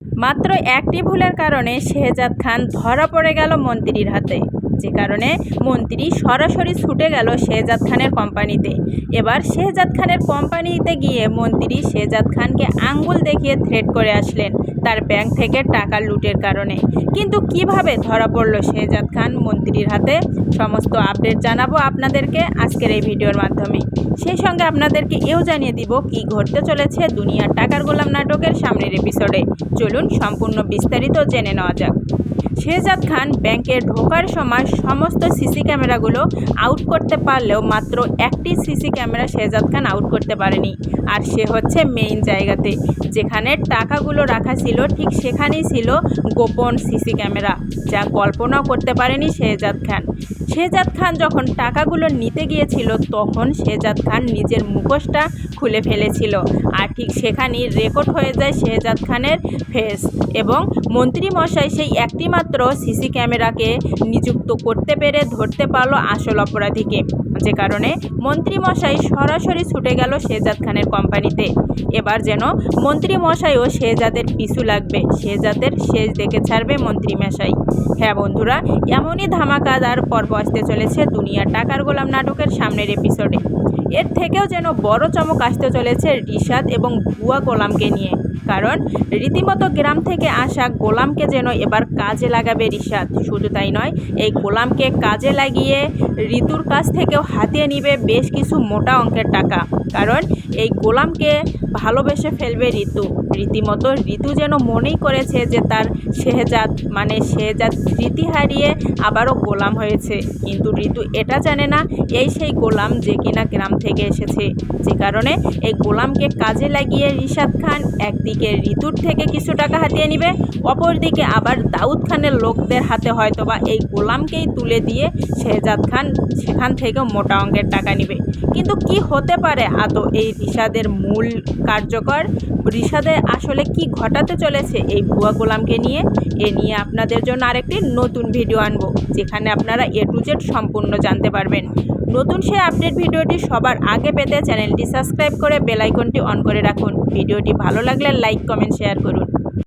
মাত্র একটি ভুলের কারণে শেহজাদ খান ধরা পড়ে গেল মন্ত্রীর হাতে, যে কারণে মন্ত্রী সরাসরি ছুটে গেল শেহজাদ খানের কোম্পানিতে। এবার শেহজাদ খানের কোম্পানিতে গিয়ে মন্ত্রী শেহজাদ খানকে আঙ্গুল দেখিয়ে থ্রেট করে আসলেন তার ব্যাংক থেকে টাকা লুটের কারণে। কিন্তু কিভাবে ধরা পড়ল শেহজাদ খান মন্ত্রীর হাতে, সমস্ত আপডেট জানাবো আপনাদেরকে আজকের এই ভিডিওর মাধ্যমে। সেই সঙ্গে আপনাদেরকে এও জানিয়ে দিব কি ঘটতে চলেছে দুনিয়ার টাকার গোলাম নাটকের সামনের এপিসোডে। চলুন সম্পূর্ণ বিস্তারিত জেনে নেওয়া যাক। শেহজাদ খান ব্যাংকে ঢোকার সময় সমস্ত সিসি ক্যামেরাগুলো আউট করতে পারলেও মাত্র একটি সিসি ক্যামেরা শেহজাদ খান আউট করতে পারেনি। আর সে হচ্ছে মেইন জায়গাতে, যেখানে টাকাগুলো রাখা ছিল ঠিক সেখানেই ছিল গোপন সিসি ক্যামেরা, যা কল্পনাও করতে পারেনি শেহজাদ খান। শেহজাদ খান যখন টাকাগুলো নিতে গিয়েছিল তখন শেহজাদ খান নিজের মুখোশটা খুলে ফেলেছিল, আর ঠিক সেখানেই রেকর্ড হয়ে যায় শেহজাদ খানের ফেস। এবং মন্ত্রী মশাই সেই একটি মাত্র সিসি ক্যামেরাকে নিযুক্ত করতে পেরে ধরতে পারলো আসল অপরাধীকে, যে কারণে মন্ত্রী মশাই সরাসরি ছুটে গেল শেহজাদ খানের কোম্পানিতে। এবার যেন মন্ত্রী মশাইও শেহজাদের পিছু লাগবে, শেহজাদের শেষ দেখে ছাড়বে মন্ত্রী মশাই। হ্যাঁ বন্ধুরা, এমনই ধামাকাদার পর্ব আসতে চলেছে দুনিয়ার টাকার গোলাম নাটকের সামনের এপিসোডে। এর থেকেও যেন বড় চমক আসতে চলেছে রিশাদ এবং ভুয়া গোলামকে নিয়ে, কারণ রীতিমতো গ্রাম থেকে আসা গোলামকে যেন এবার কাজে লাগাবে রিশাদ। শুধু তাই নয়, এই গোলামকে কাজে লাগিয়ে ঋতুর কাছ থেকেও হাতিয়ে নিবে বেশ কিছু মোটা অঙ্কের টাকা, কারণ এই গোলামকে ভালোবেসে ফেলবে ঋতু। রীতিমতো ঋতু যেন মনেই করেছে যে তার শেহজাদ শেহজাদ স্মৃতি হারিয়ে আবারও গোলাম হয়েছে, কিন্তু ঋতু এটা জানে না এই সেই গোলাম যে কিনা গ্রাম থেকে এসেছে। যে কারণে এই গোলামকে কাজে লাগিয়ে রিশাদ খান একদিকে ঋতুর থেকে কিছু টাকা হাতিয়ে নিবে, অপরদিকে আবার দাউদ খানের লোকদের হাতে হয়তোবা এই গোলামকেই তুলে দিয়ে শেহজাদ খান সেখান থেকেও মোটা অঙ্কের টাকা নিবে। কিন্তু কি হতে পারে আদৌ এই রিশাদের মূল কার্যকর? রিশাদে আসলে কি ঘটাতে চলেছে এই ভুয়া গোলামকে নিয়ে? এ নিয়ে আপনাদের জন্য আরেকটি নতুন ভিডিও আনবো, যেখানে আপনারা A to Z সম্পূর্ণ জানতে পারবেন। নতুন সেই আপডেট ভিডিওটি সবার আগে পেতে চ্যানেলটি সাবস্ক্রাইব করে বেল আইকনটি অন করে রাখুন। ভিডিওটি ভালো লাগলে লাইক, কমেন্ট, শেয়ার করুন।